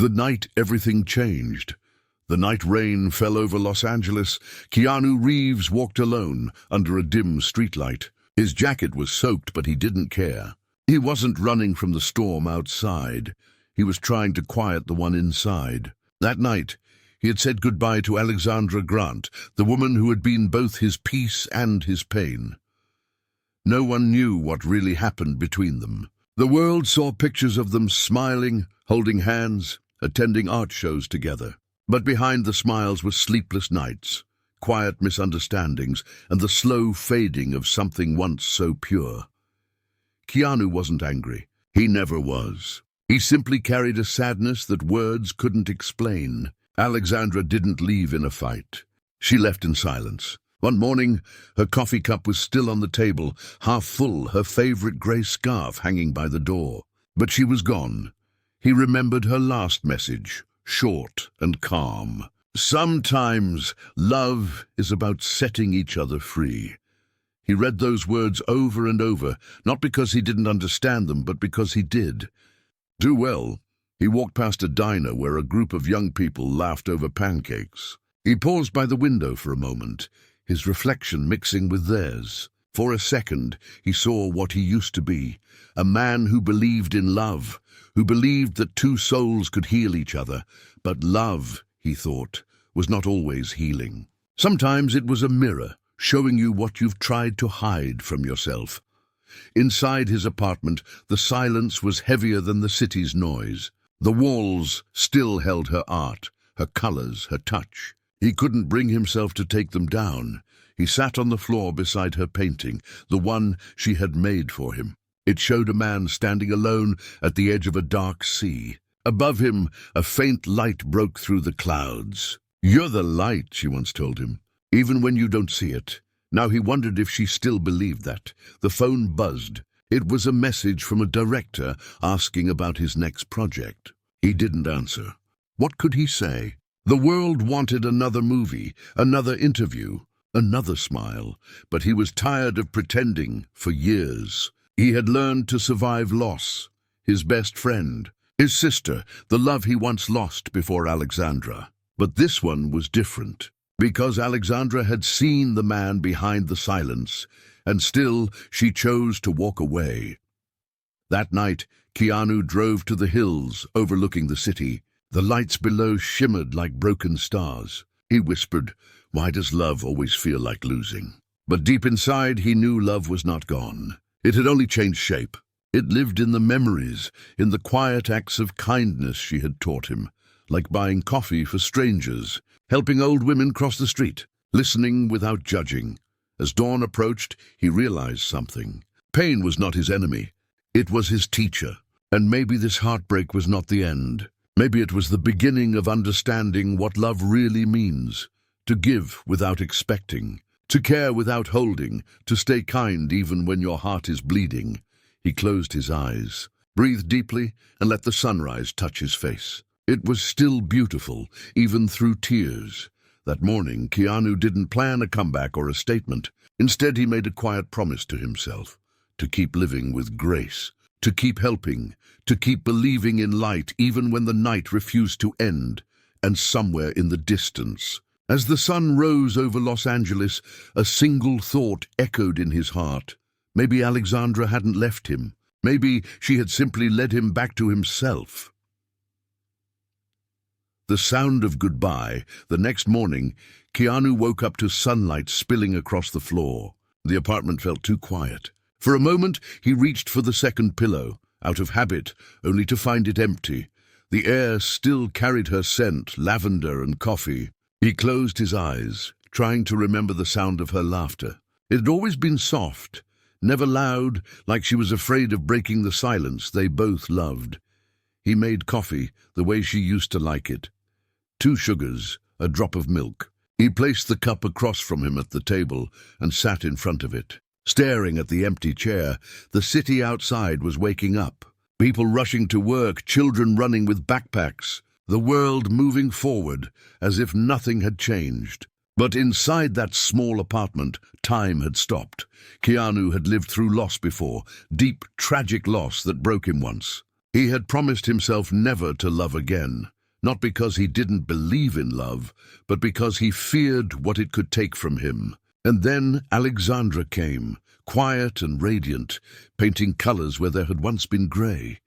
The night everything changed. The night rain fell over Los Angeles. KeanuReeves walked alone under a dim streetlight. His jacket was soaked, but he didn't care. He wasn't running from the storm outside. He was trying to quiet the one inside. That night, he had said goodbye to Alexandra, the woman who had been both his peace and his pain. No one knew what really happened between them. The world saw pictures of them smiling, holding hands, attending art shows together. But behind the smiles were sleepless nights, quiet misunderstandings, and the slow fading of something once so pure. Keanu wasn't angry. He never was. He simply carried a sadness that words couldn't explain. Alexandra didn't leave in a fight. She left in silence. One morning, her coffee cup was still on the table, half full, her favorite grey scarf hanging by the door. But she was gone. He remembered her last message, short and calm. Sometimes love is about setting each other free. He read those words over and over, not because he didn't understand them, but because he did. Do well. He walked past a diner where a group of young people laughed over pancakes. He paused by the window for a moment, his reflection mixing with theirs. For a second, he saw what he used to be, a man who believed in love, who believed that two souls could heal each other. But love, he thought, was not always healing. Sometimes it was a mirror, showing you what you've tried to hide from yourself. Inside his apartment, the silence was heavier than the city's noise. The walls still held her art, her colors, her touch. He couldn't bring himself to take them down. He sat on the floor beside her painting, the one she had made for him. It showed a man standing alone at the edge of a dark sea. Above him, a faint light broke through the clouds. "You're the light," she once told him, "even when you don't see it." Now he wondered if she still believed that. The phone buzzed. It was a message from a director asking about his next project. He didn't answer. What could he say? The world wanted another movie, another interview, another smile, but he was tired of pretending for years. He had learned to survive loss, his best friend, his sister, the love he once lost before Alexandra. But this one was different, because Alexandra had seen the man behind the silence, and still she chose to walk away. That night, Keanu drove to the hills overlooking the city. The lights below shimmered like broken stars. He whispered, "Why does love always feel like losing?" But deep inside, he knew love was not gone. It had only changed shape. It lived in the memories, in the quiet acts of kindness she had taught him, like buying coffee for strangers, helping old women cross the street, listening without judging. As dawn approached, he realized something. Pain was not his enemy. It was his teacher. And maybe this heartbreak was not the end. Maybe it was the beginning of understanding what love really means. To give without expecting. To care without holding. To stay kind even when your heart is bleeding. He closed his eyes, breathed deeply, and let the sunrise touch his face. It was still beautiful, even through tears. That morning, Keanu didn't plan a comeback or a statement. Instead, he made a quiet promise to himself. To keep living with grace. To keep helping. To keep believing in light even when the night refused to end. And somewhere in the distance, as the sun rose over Los Angeles, a single thought echoed in his heart. Maybe Alexandra hadn't left him. Maybe she had simply led him back to himself. The sound of goodbye. The next morning, Keanu woke up to sunlight spilling across the floor. The apartment felt too quiet. For a moment, he reached for the second pillow, out of habit, only to find it empty. The air still carried her scent, lavender and coffee. He closed his eyes, trying to remember the sound of her laughter. It had always been soft, never loud, like she was afraid of breaking the silence they both loved. He made coffee the way she used to like it. 2 sugars, a drop of milk. He placed the cup across from him at the table and sat in front of it. Staring at the empty chair, the city outside was waking up. People rushing to work, children running with backpacks. The world moving forward, as if nothing had changed. But inside that small apartment, time had stopped. Keanu had lived through loss before, deep, tragic loss that broke him once. He had promised himself never to love again, not because he didn't believe in love, but because he feared what it could take from him. And then Alexandra came, quiet and radiant, painting colors where there had once been grey.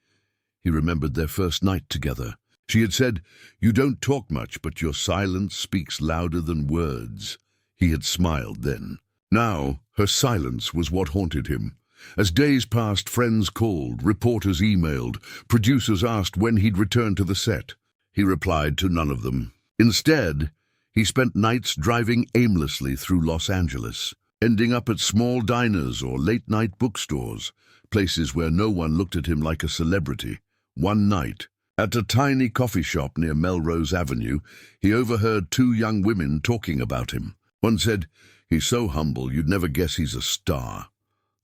He remembered their first night together. She had said, "You don't talk much, but your silence speaks louder than words." He had smiled then. Now, her silence was what haunted him. As days passed, friends called, reporters emailed, producers asked when he'd return to the set. He replied to none of them. Instead, he spent nights driving aimlessly through Los Angeles, ending up at small diners or late-night bookstores, places where no one looked at him like a celebrity. One night, at a tiny coffee shop near Melrose Avenue, he overheard two young women talking about him. One said, "He's so humble, you'd never guess he's a star."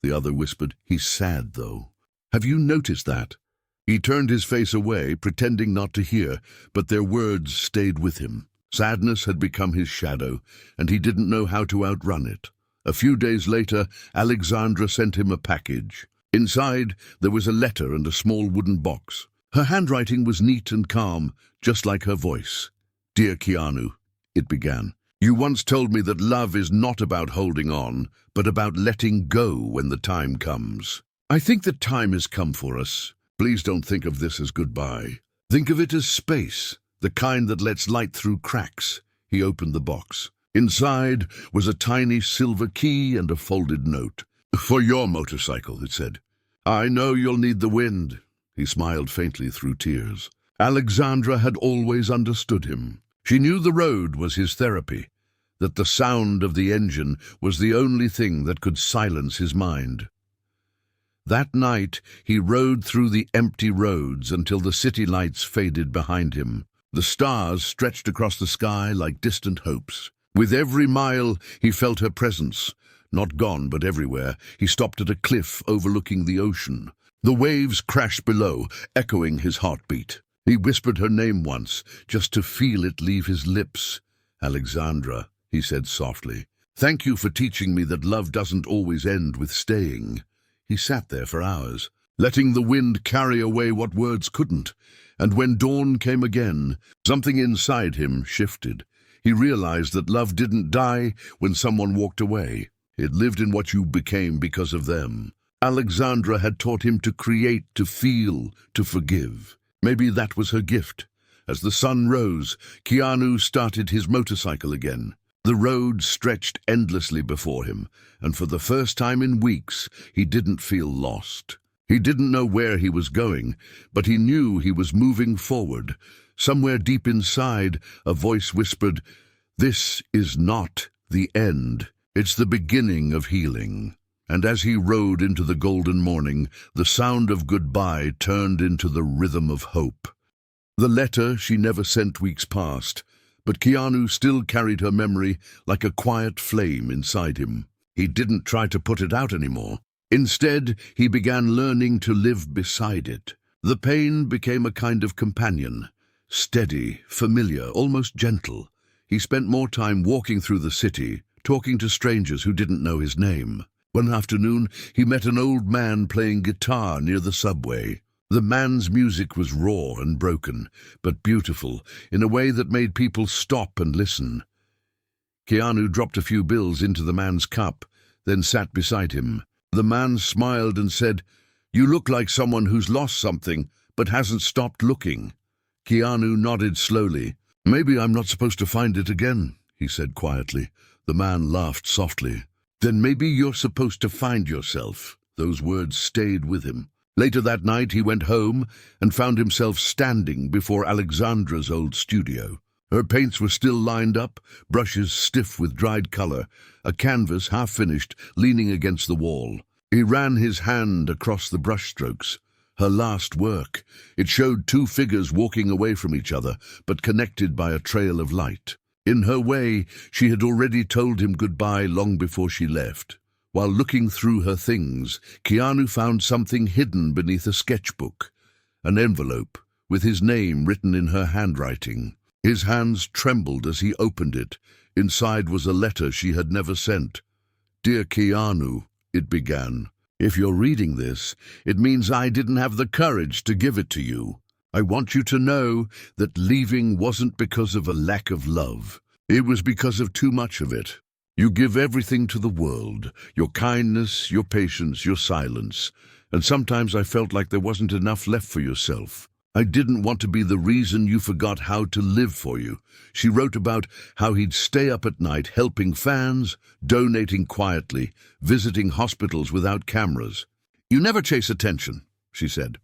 The other whispered, "He's sad, though. Have you noticed that?" He turned his face away, pretending not to hear, but their words stayed with him. Sadness had become his shadow, and he didn't know how to outrun it. A few days later, Alexandra sent him a package. Inside, there was a letter and a small wooden box. Her handwriting was neat and calm, just like her voice. "Dear Keanu," it began, "you once told me that love is not about holding on, but about letting go when the time comes. I think the time has come for us. Please don't think of this as goodbye. Think of it as space, the kind that lets light through cracks." He opened the box. Inside was a tiny silver key and a folded note. "For your motorcycle," it said. "I know you'll need the wind." He smiled faintly through tears. Alexandra had always understood him. She knew the road was his therapy, that the sound of the engine was the only thing that could silence his mind. That night, he rode through the empty roads until the city lights faded behind him. The stars stretched across the sky like distant hopes. With every mile, he felt her presence. Not gone, but everywhere. He stopped at a cliff overlooking the ocean. The waves crashed below, echoing his heartbeat. He whispered her name once, just to feel it leave his lips. "Alexandra," he said softly. "Thank you for teaching me that love doesn't always end with staying." He sat there for hours, letting the wind carry away what words couldn't. And when dawn came again, something inside him shifted. He realized that love didn't die when someone walked away. It lived in what you became because of them. Alexandra had taught him to create, to feel, to forgive. Maybe that was her gift. As the sun rose, Keanu started his motorcycle again. The road stretched endlessly before him, and for the first time in weeks, he didn't feel lost. He didn't know where he was going, but he knew he was moving forward. Somewhere deep inside, a voice whispered, "This is not the end. It's the beginning of healing." And as he rode into the golden morning, the sound of goodbye turned into the rhythm of hope. The letter she never sent weeks past, but Keanu still carried her memory like a quiet flame inside him. He didn't try to put it out anymore. Instead, he began learning to live beside it. The pain became a kind of companion, steady, familiar, almost gentle. He spent more time walking through the city, talking to strangers who didn't know his name. One afternoon, he met an old man playing guitar near the subway. The man's music was raw and broken, but beautiful, in a way that made people stop and listen. Keanu dropped a few bills into the man's cup, then sat beside him. The man smiled and said, "You look like someone who's lost something, but hasn't stopped looking." Keanu nodded slowly. "Maybe I'm not supposed to find it again," he said quietly. The man laughed softly. "Then maybe you're supposed to find yourself." Those words stayed with him. Later that night, he went home and found himself standing before Alexandra's old studio. Her paints were still lined up, brushes stiff with dried color, a canvas half-finished leaning against the wall. He ran his hand across the brushstrokes. Her last work. It showed two figures walking away from each other, but connected by a trail of light. In her way, she had already told him goodbye long before she left. While looking through her things, Keanu found something hidden beneath a sketchbook, an envelope with his name written in her handwriting. His hands trembled as he opened it. Inside was a letter she had never sent. "Dear Keanu," it began. If you're reading this, it means I didn't have the courage to give it to you. I want you to know that leaving wasn't because of a lack of love. It was because of too much of it. You give everything to the world, your kindness, your patience, your silence, and sometimes I felt like there wasn't enough left for yourself. I didn't want to be the reason you forgot how to live for you. She wrote about how he'd stay up at night helping fans, donating quietly, visiting hospitals without cameras. You never chase attention, she said.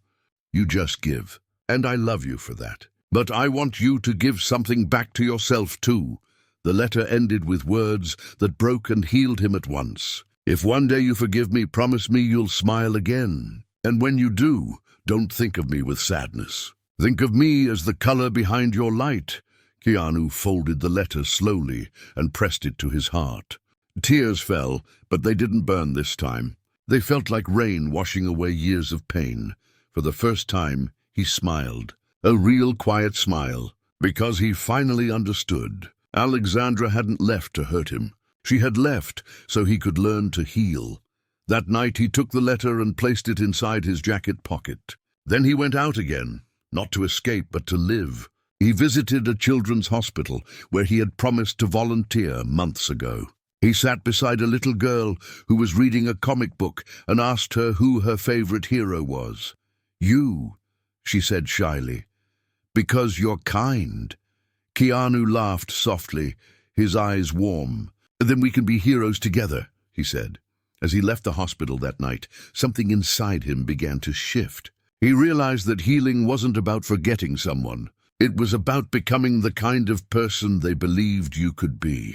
You just give. And I love you for that. But I want you to give something back to yourself too. The letter ended with words that broke and healed him at once. If one day you forgive me, promise me you'll smile again. And when you do, don't think of me with sadness. Think of me as the color behind your light. Keanu folded the letter slowly and pressed it to his heart. Tears fell, but they didn't burn this time. They felt like rain washing away years of pain. For the first time, he smiled. A real quiet smile, because he finally understood. Alexandra hadn't left to hurt him. She had left so he could learn to heal. That night he took the letter and placed it inside his jacket pocket. Then he went out again, not to escape but to live. He visited a children's hospital where he had promised to volunteer months ago. He sat beside a little girl who was reading a comic book and asked her who her favorite hero was. You, she said shyly, because you're kind. Keanu laughed softly, his eyes warm. Then we can be heroes together, he said. As he left the hospital that night, something inside him began to shift. He realized that healing wasn't about forgetting someone. It was about becoming the kind of person they believed you could be.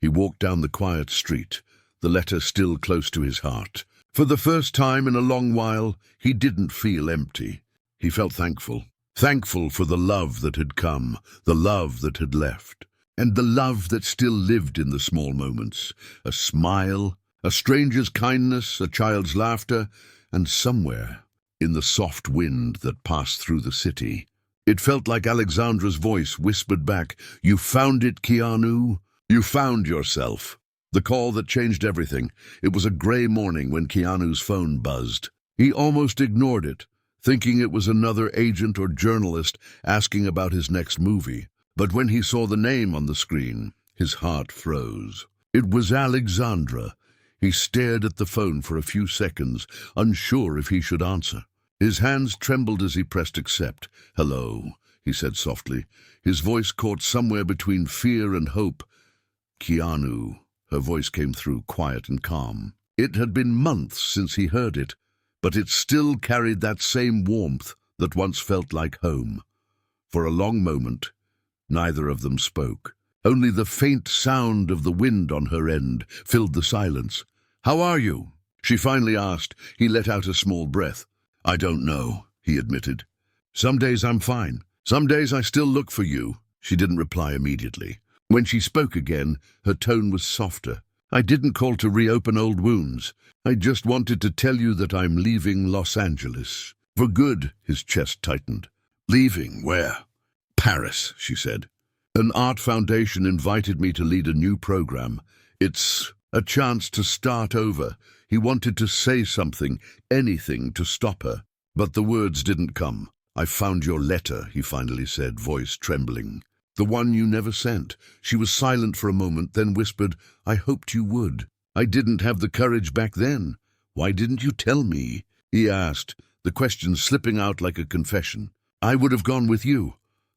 He walked down the quiet street, the letter still close to his heart. For the first time in a long while, he didn't feel empty. He felt thankful. Thankful for the love that had come, the love that had left, and the love that still lived in the small moments. A smile, a stranger's kindness, a child's laughter, and somewhere, in the soft wind that passed through the city, it felt like Alexandra's voice whispered back, "You found it, Keanu. You found yourself." The call that changed everything. It was a gray morning when Keanu's phone buzzed. He almost ignored it, thinking it was another agent or journalist asking about his next movie. But when he saw the name on the screen, his heart froze. It was Alexandra. He stared at the phone for a few seconds, unsure if he should answer. His hands trembled as he pressed accept. "Hello," he said softly. His voice caught somewhere between fear and hope. "Keanu." Her voice came through, quiet and calm. It had been months since he heard it, but it still carried that same warmth that once felt like home. For a long moment, neither of them spoke. Only the faint sound of the wind on her end filled the silence. "How are you?" she finally asked. He let out a small breath. "I don't know," he admitted. "Some days I'm fine. Some days I still look for you." She didn't reply immediately. When she spoke again, her tone was softer. "I didn't call to reopen old wounds. I just wanted to tell you that I'm leaving Los Angeles. For good." His chest tightened. "Leaving where?" "Paris," she said. "An art foundation invited me to lead a new program. It's a chance to start over." He wanted to say something, anything to stop her, but the words didn't come. "I found your letter," he finally said, voice trembling. "The one you never sent." She was silent for a moment, then whispered, "I hoped you would. I didn't have the courage back then. Why didn't you tell me?" he asked, the question slipping out like a confession. "I would have gone with you."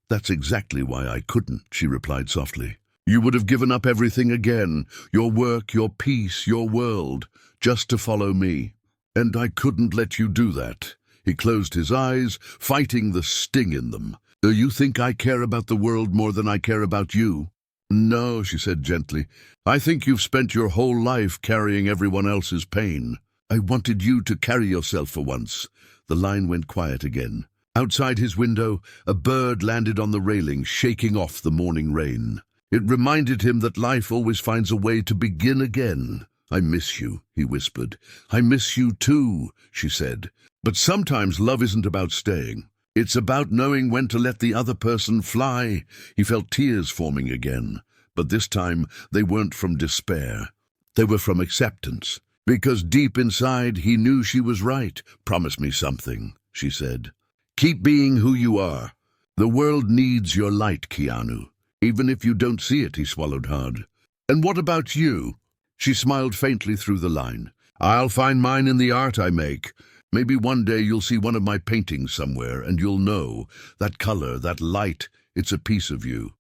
"That's exactly why I couldn't," she replied softly. "You would have given up everything again, your work, your peace, your world, just to follow me. And I couldn't let you do that." He closed his eyes, fighting the sting in them. "Do you think I care about the world more than I care about you?" "No," she said gently. "I think you've spent your whole life carrying everyone else's pain. I wanted you to carry yourself for once." The line went quiet again. Outside his window, a bird landed on the railing, shaking off the morning rain. It reminded him that life always finds a way to begin again. "I miss you," he whispered. "I miss you too," she said. "But sometimes love isn't about staying. It's about knowing when to let the other person fly." He felt tears forming again, but this time they weren't from despair. They were from acceptance. Because deep inside he knew she was right. "Promise me something," she said. "Keep being who you are. The world needs your light, Keanu. Even if you don't see it," he swallowed hard. "And what about you?" She smiled faintly through the line. "I'll find mine in the art I make. Maybe one day you'll see one of my paintings somewhere, and you'll know, that color, that light, it's a piece of you."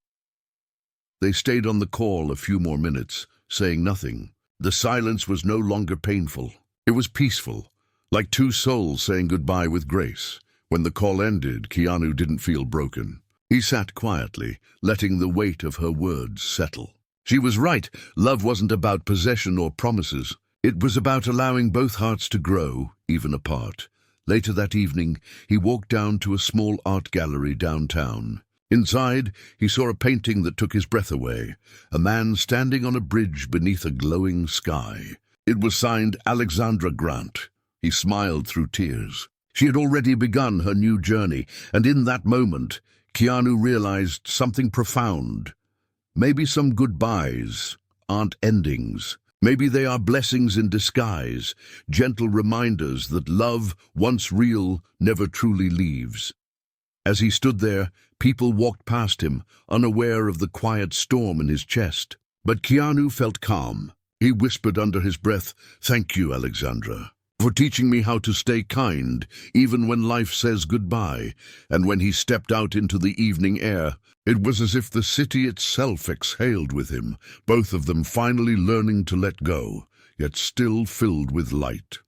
They stayed on the call a few more minutes, saying nothing. The silence was no longer painful. It was peaceful, like two souls saying goodbye with grace. When the call ended, Keanu didn't feel broken. He sat quietly, letting the weight of her words settle. She was right. Love wasn't about possession or promises. It was about allowing both hearts to grow, even apart. Later that evening, he walked down to a small art gallery downtown. Inside, he saw a painting that took his breath away, a man standing on a bridge beneath a glowing sky. It was signed Alexandra Grant. He smiled through tears. She had already begun her new journey, and in that moment, Keanu realized something profound. Maybe some goodbyes aren't endings. Maybe they are blessings in disguise, gentle reminders that love, once real, never truly leaves. As he stood there, people walked past him, unaware of the quiet storm in his chest. But Keanu felt calm. He whispered under his breath, "Thank you, Alexandra, for teaching me how to stay kind, even when life says goodbye." And when he stepped out into the evening air, it was as if the city itself exhaled with him, both of them finally learning to let go, yet still filled with light.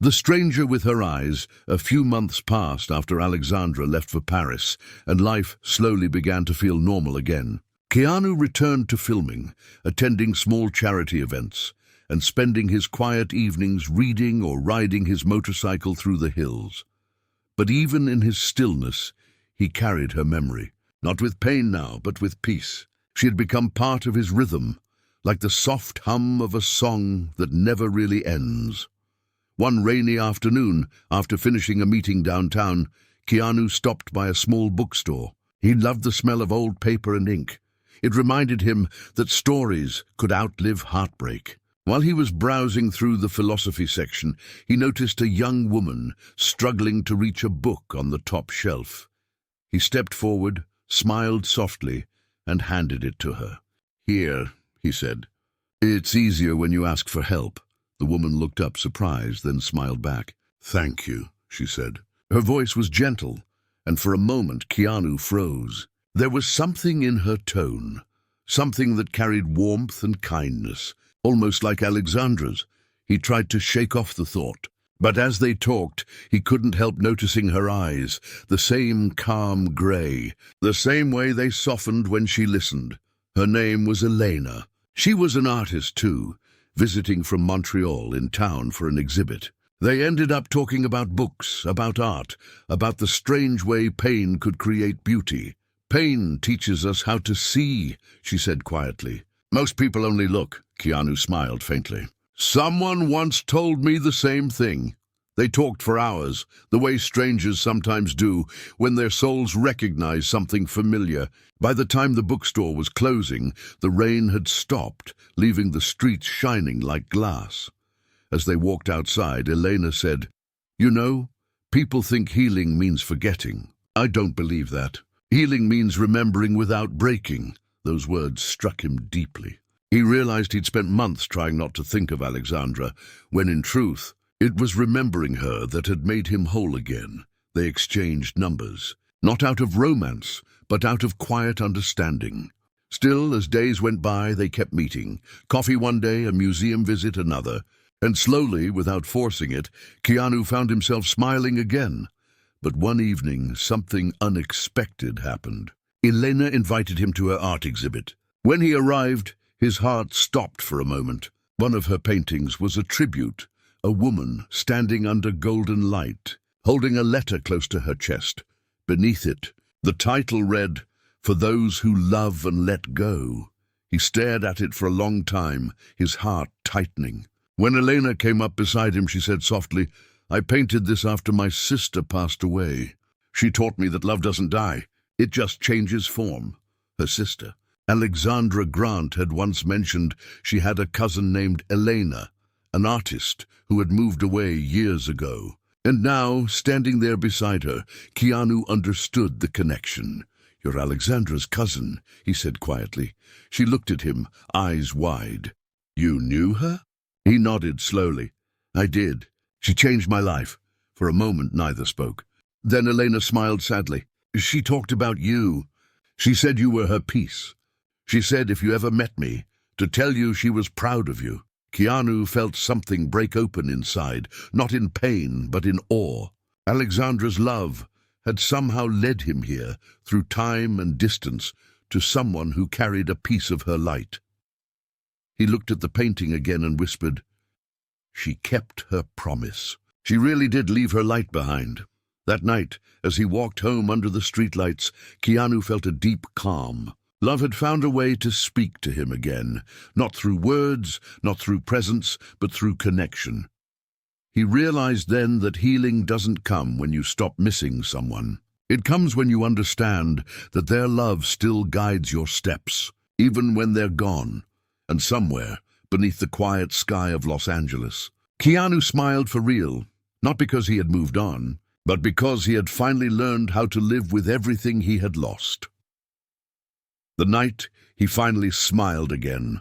The stranger with her eyes. A few months passed after Alexandra left for Paris, and life slowly began to feel normal again. Keanu returned to filming, attending small charity events, and spending his quiet evenings reading or riding his motorcycle through the hills. But even in his stillness, he carried her memory, not with pain now, but with peace. She had become part of his rhythm, like the soft hum of a song that never really ends. One rainy afternoon, after finishing a meeting downtown, Keanu stopped by a small bookstore. He loved the smell of old paper and ink. It reminded him that stories could outlive heartbreak. While he was browsing through the philosophy section, he noticed a young woman struggling to reach a book on the top shelf. He stepped forward, smiled softly, and handed it to her. "Here," he said. "It's easier when you ask for help." The woman looked up, surprised, then smiled back. "Thank you," she said. Her voice was gentle, and for a moment Keanu froze. There was something in her tone, something that carried warmth and kindness, almost like Alexandra's. He tried to shake off the thought, but as they talked, he couldn't help noticing her eyes, the same calm gray, the same way they softened when she listened. Her name was Elena. She was an artist too, visiting from Montreal in town for an exhibit. They ended up talking about books, about art, about the strange way pain could create beauty. "Pain teaches us how to see," she said quietly. "Most people only look." Keanu smiled faintly. "Someone once told me the same thing." They talked for hours, the way strangers sometimes do when their souls recognize something familiar. By the time the bookstore was closing, the rain had stopped, leaving the streets shining like glass. As they walked outside, Elena said, "You know, people think healing means forgetting. I don't believe that. Healing means remembering without breaking." Those words struck him deeply. He realized he'd spent months trying not to think of Alexandra, when in truth, it was remembering her that had made him whole again. They exchanged numbers, not out of romance, but out of quiet understanding. Still, as days went by, they kept meeting. Coffee one day, a museum visit another. And slowly, without forcing it, Keanu found himself smiling again. But one evening, something unexpected happened. Elena invited him to her art exhibit. When he arrived, his heart stopped for a moment. One of her paintings was a tribute, a woman standing under golden light, holding a letter close to her chest. Beneath it, the title read, "For those who love and let go." He stared at it for a long time, his heart tightening. When Elena came up beside him, she said softly, "I painted this after my sister passed away. She taught me that love doesn't die, it just changes form." Her sister, Alexandra Grant, had once mentioned she had a cousin named Elena, an artist who had moved away years ago. And now, standing there beside her, Keanu understood the connection. "You're Alexandra's cousin," he said quietly. She looked at him, eyes wide. "You knew her?" He nodded slowly. "I did. She changed my life." For a moment, neither spoke. Then Elena smiled sadly. "She talked about you. She said you were her piece. She said if you ever met me, to tell you she was proud of you." Keanu felt something break open inside, not in pain, but in awe. Alexandra's love had somehow led him here, through time and distance, to someone who carried a piece of her light. He looked at the painting again and whispered, "She kept her promise. She really did leave her light behind." That night, as he walked home under the streetlights, Keanu felt a deep calm. Love had found a way to speak to him again, not through words, not through presence, but through connection. He realized then that healing doesn't come when you stop missing someone. It comes when you understand that their love still guides your steps, even when they're gone, and somewhere beneath the quiet sky of Los Angeles. Keanu smiled for real, not because he had moved on, but because he had finally learned how to live with everything he had lost. The night he finally smiled again,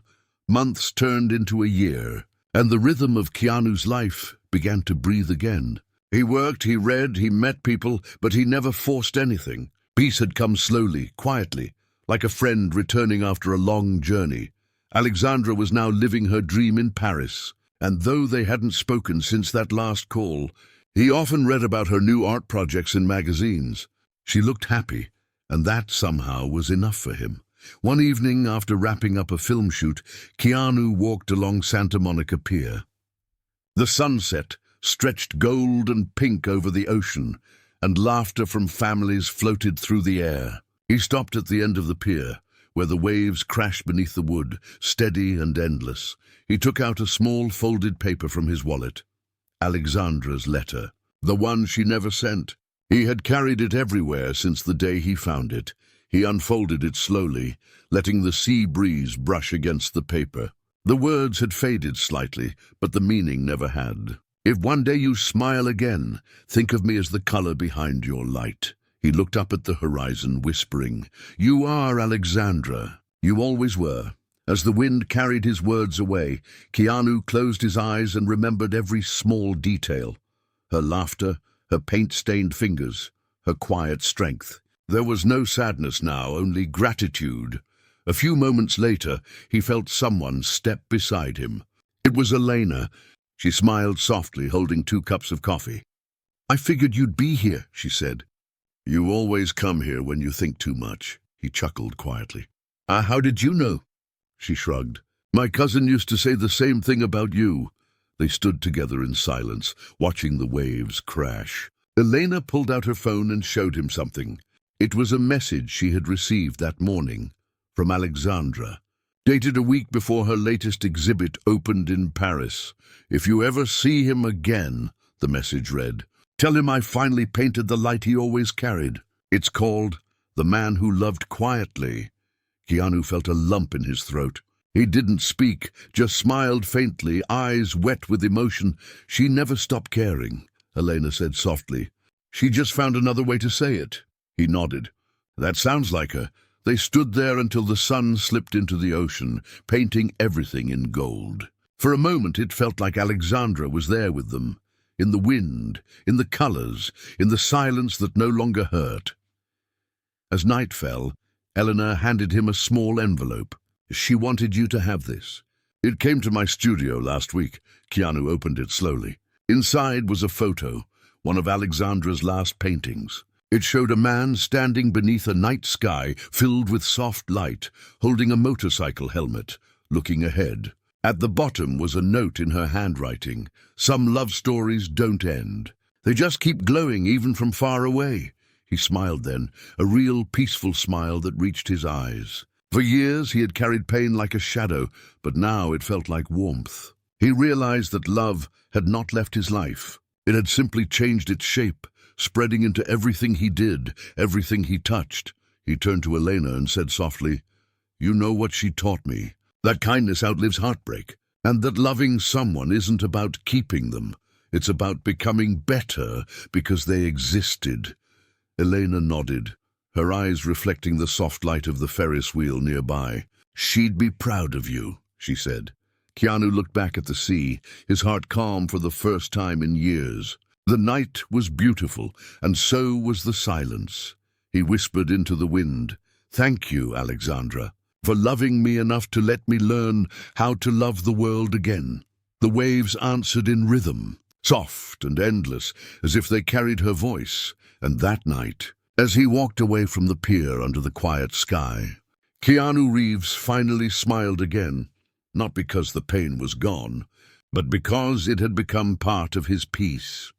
months turned into a year, and the rhythm of Keanu's life began to breathe again. He worked, he read, he met people, but he never forced anything. Peace had come slowly, quietly, like a friend returning after a long journey. Alexandra was now living her dream in Paris, and though they hadn't spoken since that last call, he often read about her new art projects in magazines. She looked happy, and that somehow was enough for him. One evening, after wrapping up a film shoot, Keanu walked along Santa Monica Pier. The sunset stretched gold and pink over the ocean, and laughter from families floated through the air. He stopped at the end of the pier, where the waves crashed beneath the wood, steady and endless. He took out a small folded paper from his wallet. Alexandra's letter, the one she never sent. He had carried it everywhere since the day he found it. He unfolded it slowly, letting the sea breeze brush against the paper. The words had faded slightly, but the meaning never had. "If one day you smile again, think of me as the color behind your light." He looked up at the horizon, whispering, "You are Alexandra. You always were." As the wind carried his words away, Keanu closed his eyes and remembered every small detail. Her laughter, her paint-stained fingers, her quiet strength. There was no sadness now, only gratitude. A few moments later, he felt someone step beside him. It was Elena. She smiled softly, holding 2 cups of coffee. "I figured you'd be here," she said. "You always come here when you think too much," he chuckled quietly. How did you know?" She shrugged. "My cousin used to say the same thing about you." They stood together in silence, watching the waves crash. Elena pulled out her phone and showed him something. It was a message she had received that morning, from Alexandra, dated a week before her latest exhibit opened in Paris. "If you ever see him again," the message read, "tell him I finally painted the light he always carried. It's called The Man Who Loved Quietly." Keanu felt a lump in his throat. He didn't speak, just smiled faintly, eyes wet with emotion. "She never stopped caring," Elena said softly. "She just found another way to say it." He nodded. "That sounds like her." They stood there until the sun slipped into the ocean, painting everything in gold. For a moment it felt like Alexandra was there with them, in the wind, in the colors, in the silence that no longer hurt. As night fell, Eleanor handed him a small envelope. "She wanted you to have this." "It came to my studio last week." Keanu opened it slowly. Inside was a photo, one of Alexandra's last paintings. It showed a man standing beneath a night sky filled with soft light, holding a motorcycle helmet, looking ahead. At the bottom was a note in her handwriting. "Some love stories don't end. They just keep glowing even from far away." He smiled then, a real peaceful smile that reached his eyes. For years he had carried pain like a shadow, but now it felt like warmth. He realized that love had not left his life. It had simply changed its shape, spreading into everything he did, everything he touched. He turned to Elena and said softly, "You know what she taught me. That kindness outlives heartbreak. and that loving someone isn't about keeping them. It's about becoming better because they existed. Elena nodded, her eyes reflecting the soft light of the Ferris wheel nearby. "She'd be proud of you," she said. Keanu looked back at the sea, his heart calm for the first time in years. The night was beautiful, and so was the silence. He whispered into the wind, "Thank you, Alexandra, for loving me enough to let me learn how to love the world again." The waves answered in rhythm, soft and endless, as if they carried her voice. And that night, as he walked away from the pier under the quiet sky, KeanuReeves finally smiled again, not because the pain was gone, but because it had become part of his peace.